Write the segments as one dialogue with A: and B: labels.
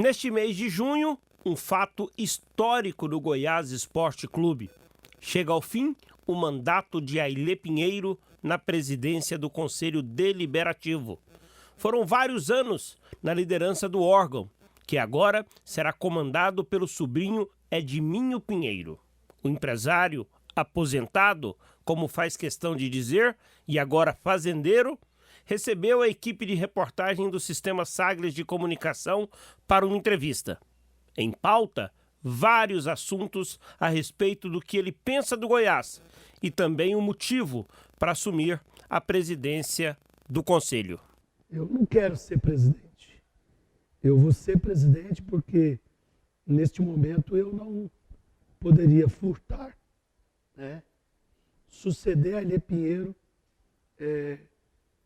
A: Neste mês de junho, um fato histórico do Goiás Esporte Clube. Chega ao fim o mandato de Ailê Pinheiro na presidência do Conselho Deliberativo. Foram vários anos na liderança do órgão, que agora será comandado pelo sobrinho Edminho Pinheiro. O empresário, aposentado, como faz questão de dizer, e agora fazendeiro, recebeu a equipe de reportagem do Sistema Sagres de Comunicação para uma entrevista. Em pauta, vários assuntos a respeito do que ele pensa do Goiás e também o motivo para assumir a presidência do Conselho.
B: Eu não quero ser presidente. Eu vou ser presidente porque, neste momento, eu não poderia furtar, né? Suceder a Ailê Pinheiro,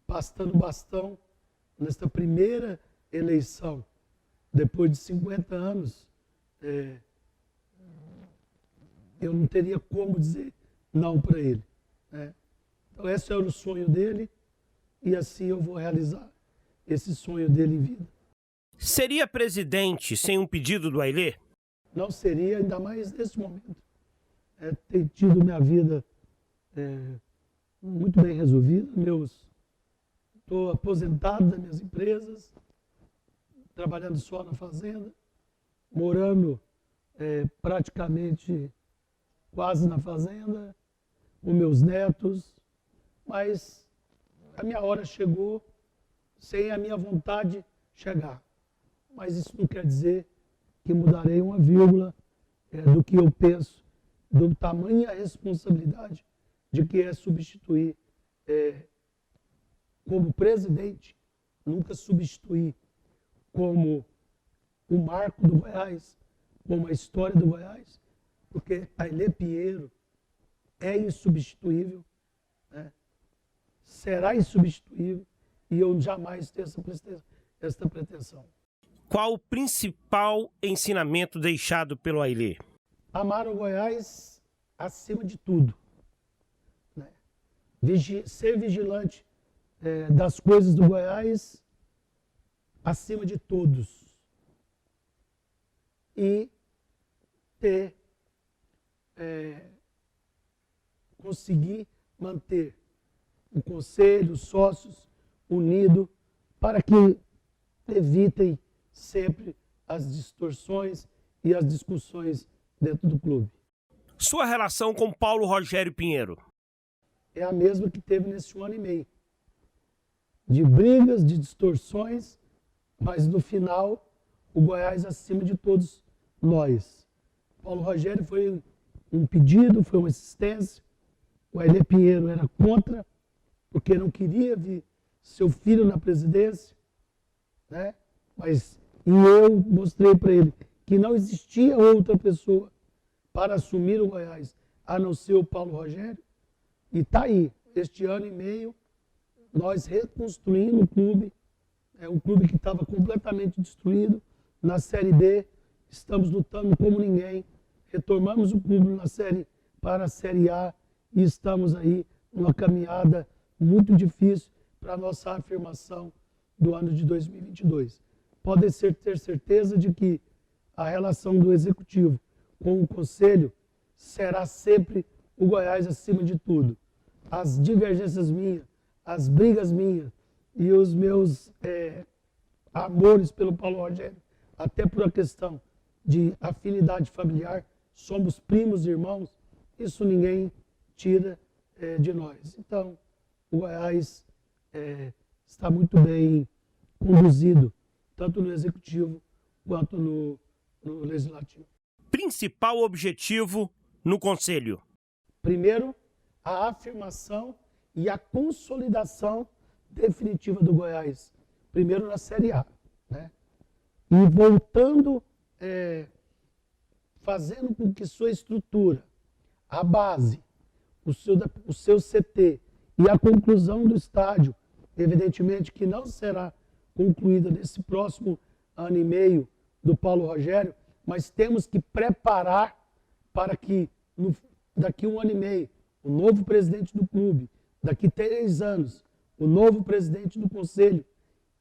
B: passando bastão nesta primeira eleição, depois de 50 anos, eu não teria como dizer não para ele, né? Então esse era o sonho dele e assim eu vou realizar esse sonho dele em vida.
A: Seria presidente sem um pedido do Ailê?
B: Não seria, ainda mais nesse momento. Ter tido minha vida muito bem resolvida, estou aposentado das minhas empresas, trabalhando só na fazenda, morando praticamente quase na fazenda, com meus netos, mas a minha hora chegou sem a minha vontade chegar. Mas isso não quer dizer que mudarei uma vírgula do que eu penso, do tamanho a responsabilidade de que é substituir como presidente, nunca substituir como o marco do Goiás, como a história do Goiás, porque Ailê Pinheiro é insubstituível, né? Será insubstituível e eu jamais tenho essa pretensão.
A: Qual o principal ensinamento deixado pelo Ailê?
B: Amar o Goiás acima de tudo, né? Ser vigilante das coisas do Goiás acima de todos e conseguir manter o conselho, os sócios unidos para que evitem sempre as distorções e as discussões dentro do clube.
A: Sua relação com Paulo Rogério Pinheiro?
B: É a mesma que teve nesse 1 ano e meio. De brigas, de distorções, mas no final, o Goiás acima de todos nós. Paulo Rogério foi um pedido, foi uma insistência. O Ailê Pinheiro era contra, porque não queria ver seu filho na presidência, né? Mas eu mostrei para ele que não existia outra pessoa para assumir o Goiás, a não ser o Paulo Rogério. E está aí, este 1 ano e meio, nós reconstruindo o clube, um clube que estava completamente destruído. Na Série B, estamos lutando como ninguém, retomamos o clube para a Série A e estamos aí numa caminhada muito difícil para a nossa afirmação do ano de 2022. Podem ter certeza de que a relação do Executivo com o Conselho será sempre o Goiás acima de tudo. As divergências minhas, as brigas minhas e os meus amores pelo Paulo Rogério, até por a questão de afinidade familiar, somos primos e irmãos, isso ninguém tira de nós. Então, o Goiás está muito bem conduzido, tanto no Executivo quanto no Legislativo.
A: Principal objetivo no Conselho?
B: Primeiro, a afirmação e a consolidação definitiva do Goiás. Primeiro na Série A, né? E voltando, fazendo com que sua estrutura, a base, o seu CT e a conclusão do estádio, evidentemente que não será concluída nesse próximo 1 ano e meio do Paulo Rogério, mas temos que preparar para que daqui a 1 ano e meio, o novo presidente do clube, daqui a 3 anos, o novo presidente do conselho,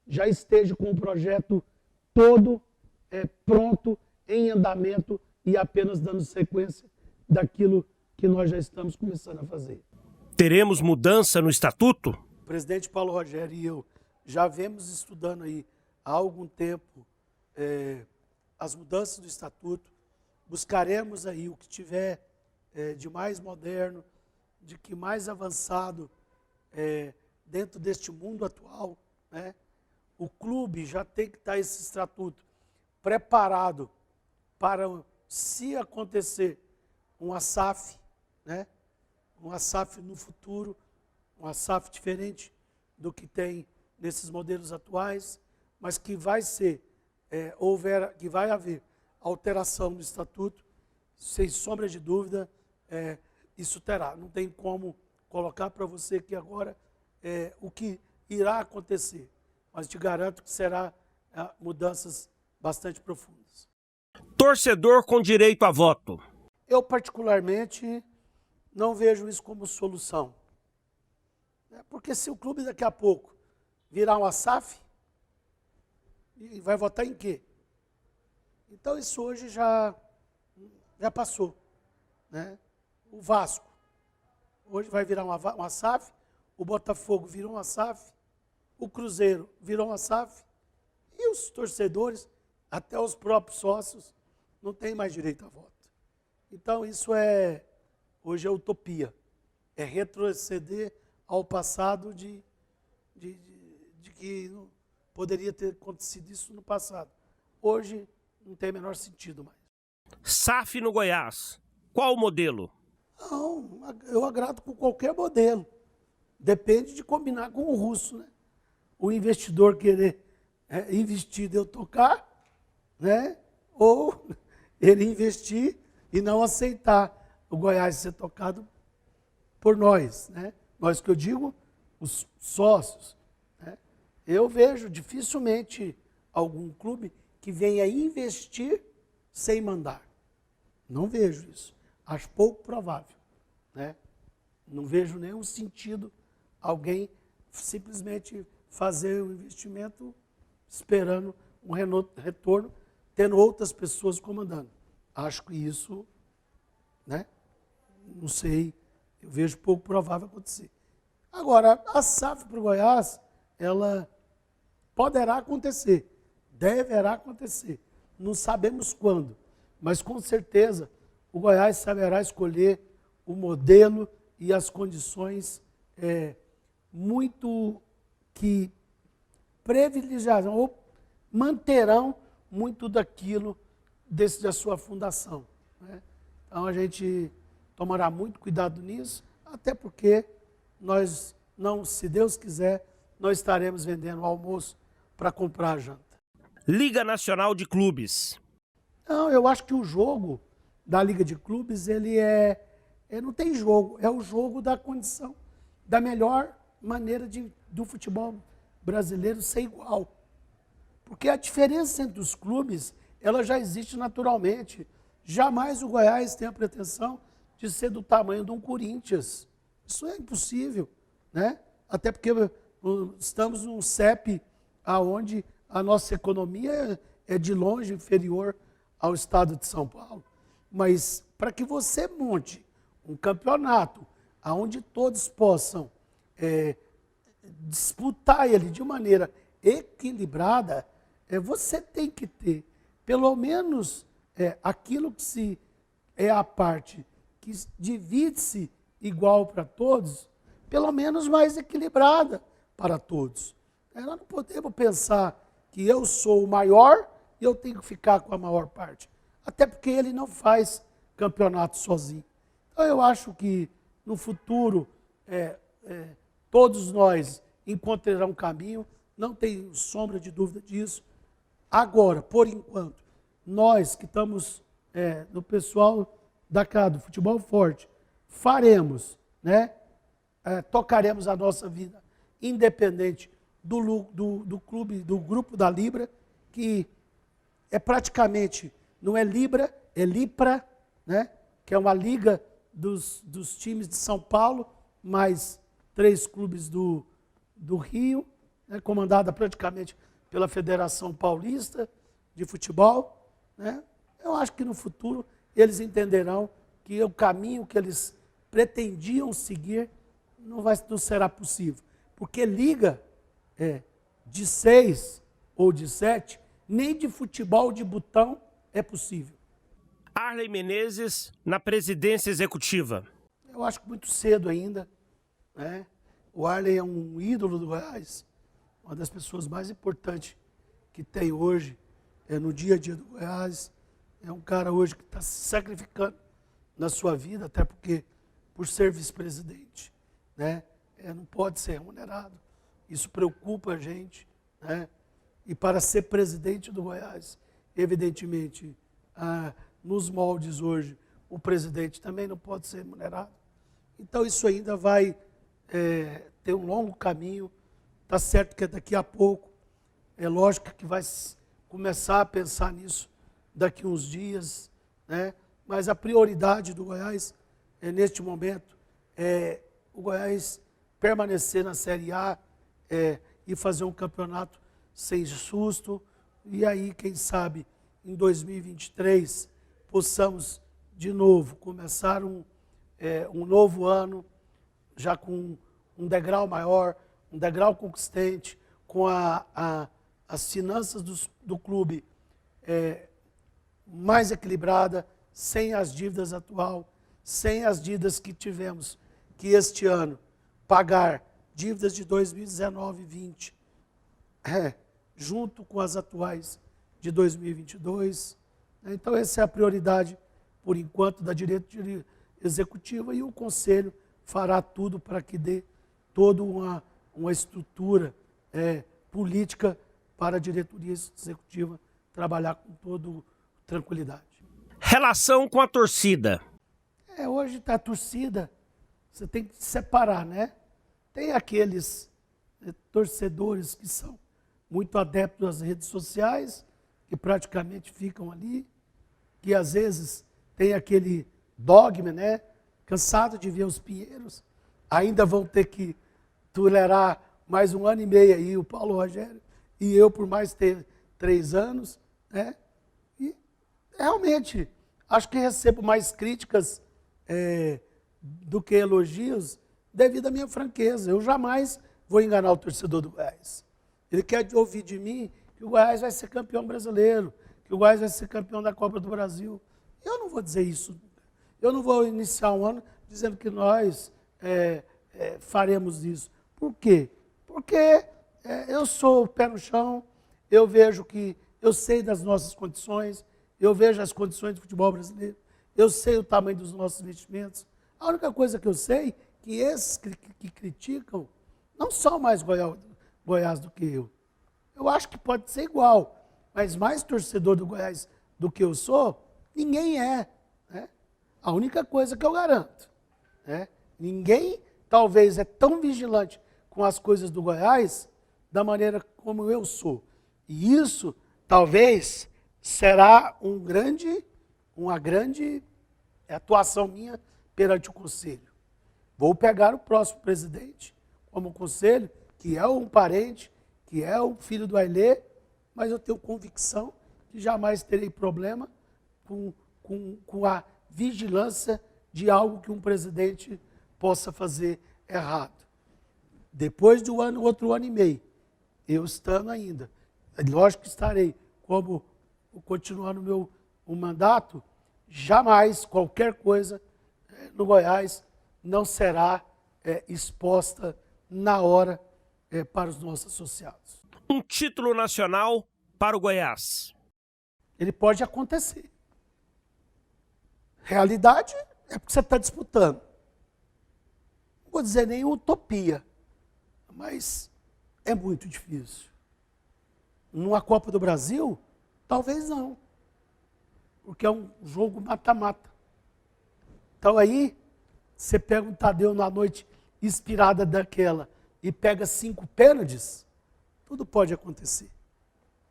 B: já esteja com o projeto todo pronto, em andamento e apenas dando sequência daquilo que nós já estamos começando a fazer.
A: Teremos mudança no estatuto?
B: O presidente Paulo Rogério e eu já vemos estudando aí há algum tempo as mudanças do estatuto. Buscaremos aí o que tiver de mais moderno, de que mais avançado dentro deste mundo atual, né? O clube já tem que estar esse estatuto preparado para, se acontecer uma SAF, né? Uma SAF no futuro, uma SAF diferente do que tem nesses modelos atuais, mas que vai ser, que vai haver alteração no estatuto, sem sombra de dúvida, isso terá. Não tem como colocar para você que agora o que irá acontecer, mas te garanto que será mudanças bastante profundas.
A: Torcedor com direito a voto.
B: Eu, particularmente, não vejo isso como solução. Porque se o clube daqui a pouco virar uma SAF, e vai votar em quê? Então isso hoje já passou, né? O Vasco hoje vai virar uma SAF, o Botafogo virou uma SAF, o Cruzeiro virou uma SAF, e os torcedores, até os próprios sócios, não têm mais direito a voto. Então isso hoje é utopia, é retroceder ao passado de que não poderia ter acontecido isso no passado. Hoje não tem o menor sentido mais.
A: SAF no Goiás, qual o modelo?
B: Não, eu agrado com qualquer modelo. Depende de combinar com o russo, né? O investidor querer investir e eu tocar, né? Ou ele investir e não aceitar o Goiás ser tocado por nós, né? Nós que eu digo, os sócios, né? Eu vejo dificilmente algum clube que venha investir sem mandar. Não vejo isso. Acho pouco provável, né? Não vejo nenhum sentido alguém simplesmente fazer o investimento esperando um retorno, tendo outras pessoas comandando. Acho que isso, né? Não sei, eu vejo pouco provável acontecer. Agora, a SAF para o Goiás, ela poderá acontecer, deverá acontecer. Não sabemos quando, mas com certeza o Goiás saberá escolher o modelo e as condições muito que privilegiarão ou manterão muito daquilo da sua fundação, né? Então a gente tomará muito cuidado nisso, até porque nós não, se Deus quiser, nós estaremos vendendo o almoço para comprar a janta.
A: Liga Nacional de Clubes.
B: Não, eu acho que o jogo da Liga de Clubes, ele não tem jogo, é o jogo da condição, da melhor maneira do futebol brasileiro ser igual. Porque a diferença entre os clubes, ela já existe naturalmente. Jamais o Goiás tem a pretensão de ser do tamanho de um Corinthians. Isso é impossível, né? Até porque estamos num CEP onde a nossa economia é de longe inferior ao estado de São Paulo. Mas para que você monte um campeonato onde todos possam disputar ele de maneira equilibrada, você tem que ter pelo menos aquilo que é a parte que divide-se igual para todos, pelo menos mais equilibrada para todos. Nós não podemos pensar que eu sou o maior e eu tenho que ficar com a maior parte. Até porque ele não faz campeonato sozinho. Então eu acho que no futuro todos nós encontrarão um caminho, não tenho sombra de dúvida disso. Agora, por enquanto, nós que estamos no pessoal da casa do Futebol Forte, faremos, né? Tocaremos a nossa vida independente do clube, do grupo da Libra, que praticamente, não é Libra, é Lipra, né? Que é uma liga dos times de São Paulo, mais 3 clubes do Rio, né? Comandada praticamente pela Federação Paulista, de futebol, né? Eu acho que no futuro eles entenderão que o caminho que eles pretendiam seguir não será possível. Porque liga de 6 ou de 7, nem de futebol de botão é possível.
A: Arley Menezes na presidência executiva.
B: Eu acho que muito cedo ainda, né? O Arley é um ídolo do Goiás, uma das pessoas mais importantes que tem hoje no dia a dia do Goiás. É um cara hoje que está se sacrificando na sua vida, até porque por ser vice-presidente, né? Não pode ser remunerado. Isso preocupa a gente, né? E para ser presidente do Goiás, evidentemente, nos moldes hoje, o presidente também não pode ser remunerado. Então isso ainda vai ter um longo caminho. Está certo que daqui a pouco, é lógico que vai começar a pensar nisso daqui uns dias, né? Mas a prioridade do Goiás, neste momento, é o Goiás permanecer na Série A e fazer um campeonato sem susto. E aí, quem sabe, em 2023, possamos de novo começar um novo ano, já com um degrau maior, um degrau conquistante, com as finanças do clube mais equilibrada, sem as dívidas atual, sem as dívidas que tivemos que este ano pagar, dívidas de 2019 e 2020, junto com as atuais de 2022. Então essa é a prioridade, por enquanto, da diretoria executiva, e o Conselho fará tudo para que dê toda uma estrutura política para a diretoria executiva trabalhar com toda tranquilidade.
A: Relação com a torcida.
B: Hoje está a torcida, você tem que separar, né? Tem aqueles torcedores que são muito adeptos às redes sociais, que praticamente ficam ali, que às vezes tem aquele dogma, né? Cansado de ver os pinheiros, ainda vão ter que tolerar mais 1 ano e meio aí, o Paulo Rogério, e eu por mais 3 anos, né? E realmente, acho que recebo mais críticas do que elogios devido à minha franqueza. Eu jamais vou enganar o torcedor do Goiás. Ele quer ouvir de mim que o Goiás vai ser campeão brasileiro, que o Goiás vai ser campeão da Copa do Brasil. Eu não vou dizer isso. Eu não vou iniciar um ano dizendo que nós faremos isso. Por quê? Porque eu sou o pé no chão, eu vejo que eu sei das nossas condições, eu vejo as condições do futebol brasileiro, eu sei o tamanho dos nossos investimentos. A única coisa que eu sei é que esses que criticam não são mais Goiás do que eu. Eu acho que pode ser igual, mas mais torcedor do Goiás do que eu sou, ninguém é. Né? A única coisa que eu garanto, né? Ninguém talvez é tão vigilante com as coisas do Goiás da maneira como eu sou. E isso talvez será uma grande atuação minha perante o Conselho. Vou pegar o próximo presidente como conselho, que é um parente, que é o filho do Ailê, mas eu tenho convicção que jamais terei problema com a vigilância de algo que um presidente possa fazer errado. Depois de outro ano e meio, eu estando ainda, lógico que estarei, como continuando o mandato, jamais qualquer coisa no Goiás não será exposta na hora para os nossos associados.
A: Um título nacional para o Goiás.
B: Ele pode acontecer. Realidade é porque você está disputando. Não vou dizer nem utopia, mas é muito difícil. Numa Copa do Brasil, talvez não, porque é um jogo mata-mata. Então aí, você pega um Tadeu na noite inspirada daquela e pega 5 pênaltis, tudo pode acontecer.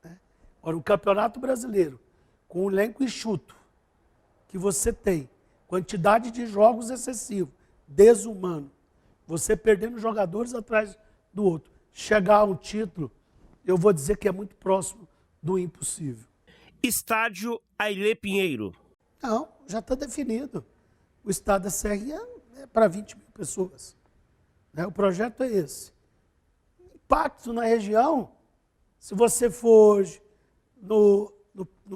B: Né? Ora, o Campeonato Brasileiro, com o elenco enxuto que você tem, quantidade de jogos excessivo, desumano, você perdendo jogadores atrás do outro, chegar a um título, eu vou dizer que é muito próximo do impossível.
A: Estádio Ailê Pinheiro.
B: Não, já está definido. O estádio da Serrinha é para 20 mil pessoas. Né? O projeto é esse. Impacto na região, se você for hoje no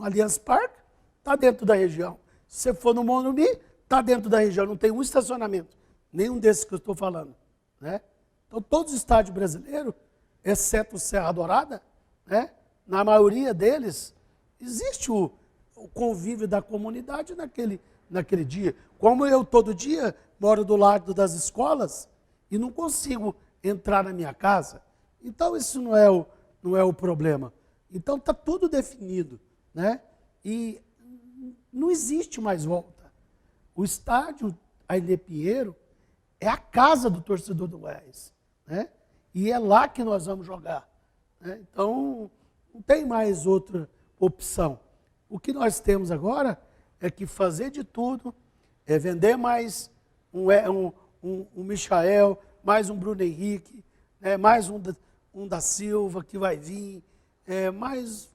B: Allianz Parque, está dentro da região. Se você for no Morumbi, está dentro da região. Não tem um estacionamento, nenhum desses que eu estou falando. Né? Então, todos os estádios brasileiros, exceto o Serra Dourada, né? Na maioria deles, existe o convívio da comunidade naquele dia. Como eu, todo dia, moro do lado das escolas e não consigo entrar na minha casa, então isso não é o problema. Então está tudo definido, né? E não existe mais volta. O estádio Ailê Pinheiro é a casa do torcedor do Goiás, né? E é lá que nós vamos jogar. Né? Então, não tem mais outra opção. O que nós temos agora é que fazer de tudo, é vender mais um Michael, mais um Bruno Henrique, né? Mais um da Silva que vai vir, mais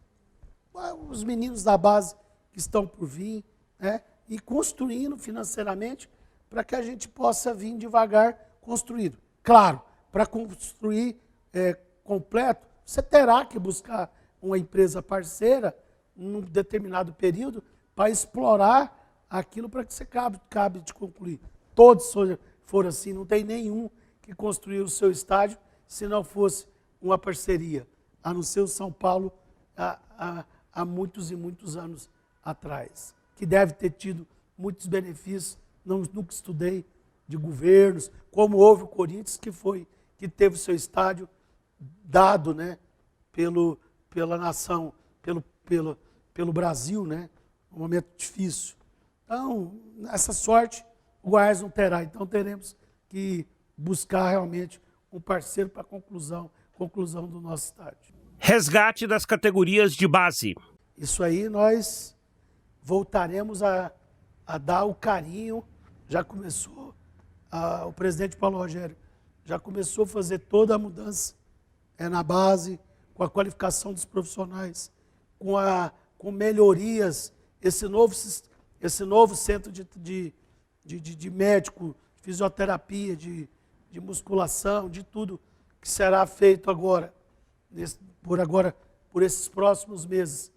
B: os meninos da base que estão por vir, né? E construindo financeiramente para que a gente possa vir devagar construído. Claro, para construir completo, você terá que buscar uma empresa parceira num determinado período para explorar aquilo para que você cabe de concluir. Todos foram assim, não tem nenhum que construiu o seu estádio se não fosse uma parceria, a não ser o São Paulo há muitos e muitos anos atrás, que deve ter tido muitos benefícios, nunca estudei de governos, como houve o Corinthians, que teve o seu dado, né, pela nação, pelo Brasil, né, um momento difícil. Então, essa sorte o Goiás não terá, então teremos que buscar realmente um parceiro para a conclusão do nosso estádio.
A: Resgate das categorias de base.
B: Isso aí nós voltaremos a dar o carinho, já começou, o presidente Paulo Rogério já começou a fazer toda a mudança na base, com a qualificação dos profissionais, com melhorias, esse novo centro de médico, de fisioterapia, de musculação, de tudo que será feito agora, por esses próximos meses.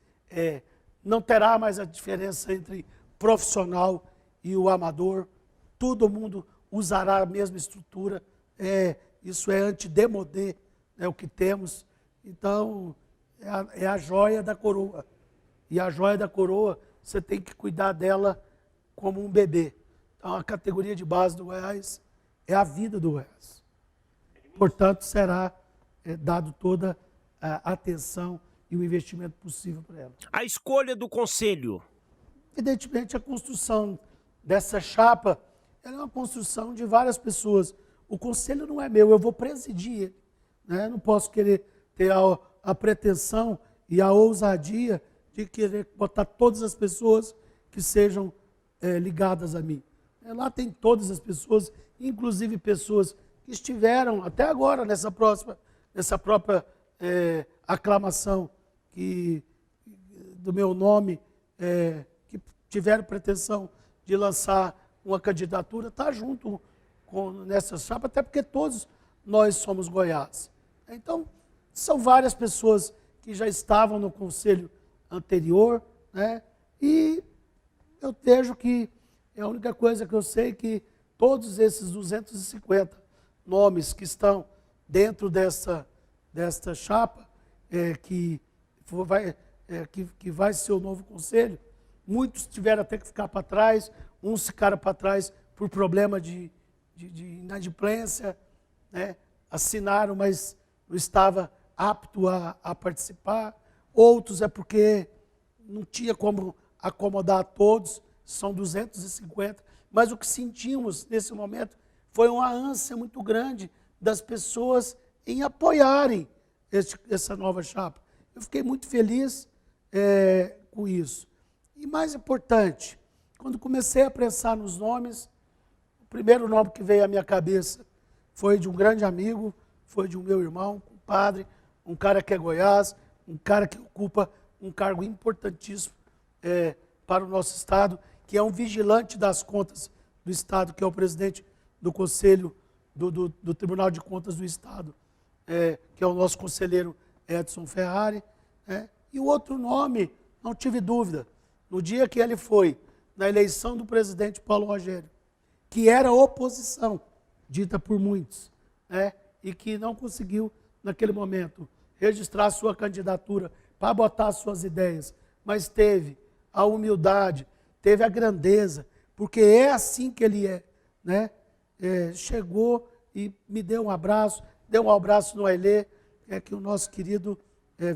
B: Não terá mais a diferença entre profissional e o amador, todo mundo usará a mesma estrutura, isso é antidemodê, o que temos. Então, é a joia da coroa. E a joia da coroa, você tem que cuidar dela como um bebê. Então, a categoria de base do Goiás é a vida do Goiás. Portanto, será dado toda a atenção e o investimento possível para ela.
A: A escolha do conselho.
B: Evidentemente, a construção dessa chapa ela é uma construção de várias pessoas. O conselho não é meu, eu vou presidir ele. Né? Não posso querer ter a pretensão e a ousadia de querer botar todas as pessoas que sejam ligadas a mim. Lá tem todas as pessoas, inclusive pessoas que estiveram até agora nessa própria aclamação do meu nome, que tiveram pretensão de lançar uma candidatura, está junto nessa chapa, até porque todos nós somos Goiás. Então, são várias pessoas que já estavam no conselho anterior, né? E eu vejo que a única coisa que eu sei é que todos esses 250 nomes que estão dentro desta chapa, que vai ser o novo conselho, muitos tiveram até que ficar para trás, uns ficaram para trás por problema de inadimplência, né? Assinaram, mas não estava apto a participar. Outros é porque não tinha como acomodar a todos, são 250. Mas o que sentimos nesse momento foi uma ânsia muito grande das pessoas em apoiarem essa nova chapa. Eu fiquei muito feliz com isso. E mais importante, quando comecei a pensar nos nomes, o primeiro nome que veio à minha cabeça foi de um grande amigo, foi de um meu irmão, compadre, um cara que é Goiás, um cara que ocupa um cargo importantíssimo para o nosso Estado, que é um vigilante das contas do Estado, que é o presidente do Conselho do Tribunal de Contas do Estado, que é o nosso conselheiro Edson Ferrari. E o outro nome, não tive dúvida, no dia que ele foi na eleição do presidente Paulo Rogério, que era oposição, dita por muitos, e que não conseguiu, naquele momento, registrar sua candidatura para botar suas ideias, mas teve a humildade, teve a grandeza, porque é assim que ele é, chegou e me deu um abraço no Ailê, que o nosso querido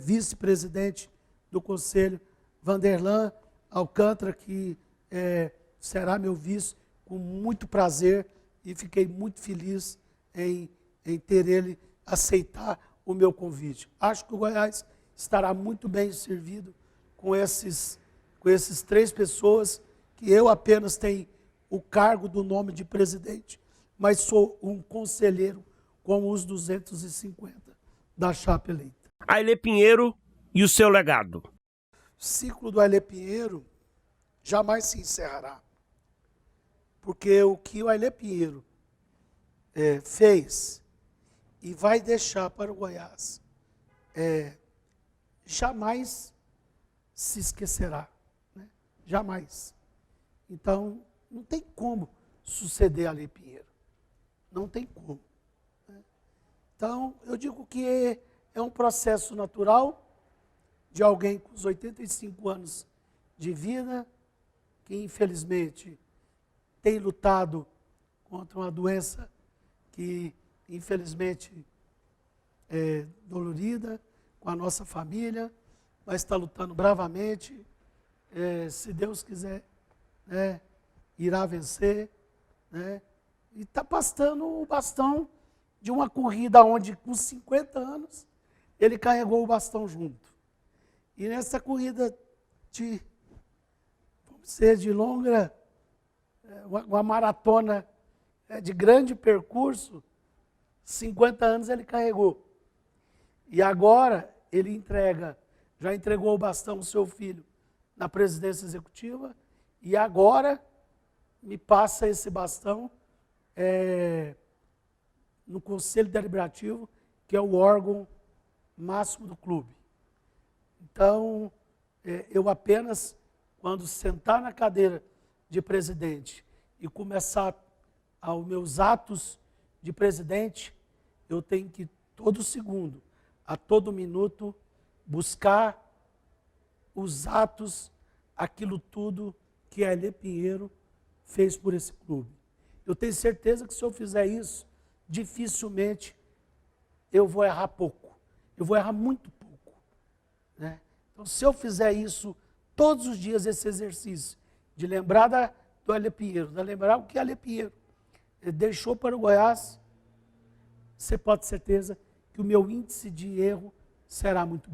B: vice-presidente do Conselho, Vanderlan Alcântara, que será meu vice, com muito prazer, e fiquei muito feliz em ter ele aceitar o meu convite. Acho que o Goiás estará muito bem servido com essas 3 pessoas, que eu apenas tenho o cargo do nome de presidente, mas sou um conselheiro como os 250 da chapa eleita.
A: Ailê Pinheiro e o seu legado.
B: O ciclo do Ailê Pinheiro jamais se encerrará, porque o que o Ailê Pinheiro fez e vai deixar para o Goiás jamais se esquecerá, jamais. Então, não tem como suceder a Ailê Pinheiro, não tem como. Então, eu digo que é um processo natural de alguém com os 85 anos de vida, que infelizmente tem lutado contra uma doença que infelizmente é dolorida com a nossa família, mas está lutando bravamente. Se Deus quiser, irá vencer. E está passando o bastão de uma corrida onde, com 50 anos, ele carregou o bastão junto. E nessa corrida de longa, uma maratona de grande percurso, 50 anos ele carregou. E agora ele já entregou o bastão ao seu filho na presidência executiva, e agora me passa esse bastão no Conselho Deliberativo, que é o órgão máximo do clube. Então, eu apenas, quando sentar na cadeira de presidente e começar os meus atos de presidente, eu tenho que, todo segundo, a todo minuto, buscar os atos, aquilo tudo que a Ailê Pinheiro fez por esse clube. Eu tenho certeza que, se eu fizer isso, dificilmente eu vou errar pouco. Eu vou errar muito pouco. Então, se eu fizer isso todos os dias, esse exercício, de lembrar do Ailê Pinheiro, de lembrar o que a Ailê Pinheiro deixou para o Goiás, você pode ter certeza que o meu índice de erro será muito